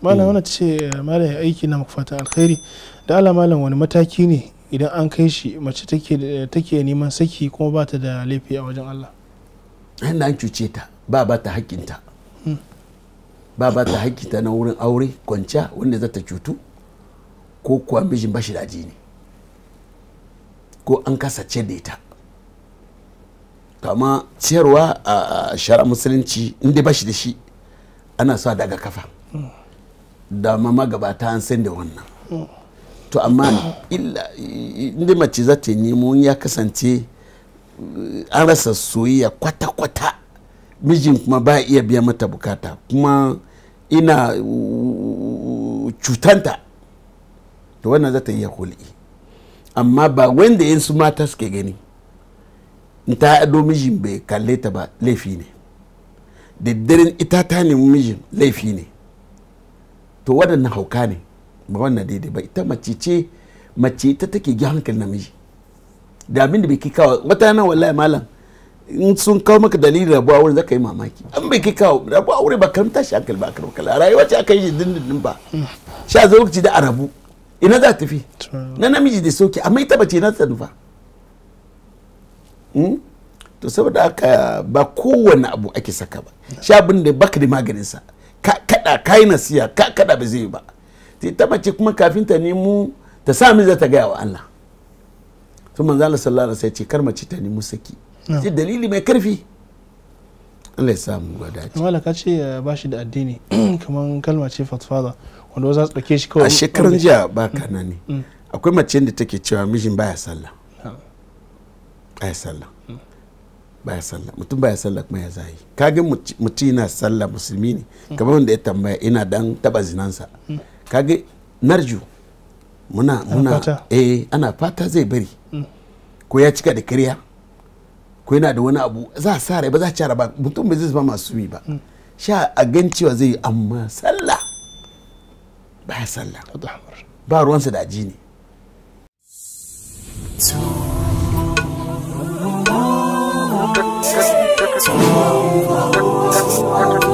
malam wannan ce malam aiki na muku fatan alkhairi da Allah malam wani mataki ne idan an kai shi mace take neman saki kuma ba ta da laifi a wajen Allah an cuce ta ba ta haƙƙinta ba ta haƙƙinta na wurin aure kwanciya wanda za ta cutu ko kuwa mijin bashi da ne ko an kasa ce da ita kama ciyarwa a shara musulunci inda bashi da shi ana sa daga kafa da mama gabata an san da wannan to amma inda mace za ta nemo ya kasance an rasa soyayya kwata-kwata mijin kuma ba iya biya mata bukata kuma ina cutanta to wannan za ta iya huli amma ba wanda yin su mata suke gani in ta ado mijin bai kalle ta ba laifi ne daddaren ita ta nemi mijin laifi ne to waɗannan hauka ne ba wannan daidai ba ita mace ita take gi hankali namiji da abin da bai kai kawo wata nan wallahi malam in sun kawo maka dalilin rabuwa wurin zaka yi mamaki an bai kai kawo rabuwa wurin ba kan tashi hankali ba kan kala rayuwa ce aka yi dindindin ba sha zo lokaci da arabu ina za ta fi na namiji da soke amma ita bace na ta nufa to saboda haka ba kowane abu ake saka ba sha abin da baka da maganin sa ka kada kai nasiya ka kada ba zai ba ta mace kuma kafin ta nemo ta sa min za ta gaya wa Allah to manzo Allah sallallahu alaihi wasallam ya ce kar mace ta nemi saki sai dalili mai karfi Allah ya samu wadaci wala ka ce ba shi da addini kaman kalma ce fatfada wanda za su dauke shi kawai a shekaran jiya ba kana ne akwai mace da take cewa mijin baya sallah baya sallah mutum baya sallah kuma ya zai kage mutum yana sallah musulmi ne kamar wanda ya tambaya ina dan taba zinansa kage narju muna ana fata zai bari ko ya cika da kariya ko yana da wani abu za a sa rai ba za a cara ba mutum bai zai zama masu yi ba sha a gan cewa zai yi amma sallah baya sallah ba ruwansa da aji ne Thank you.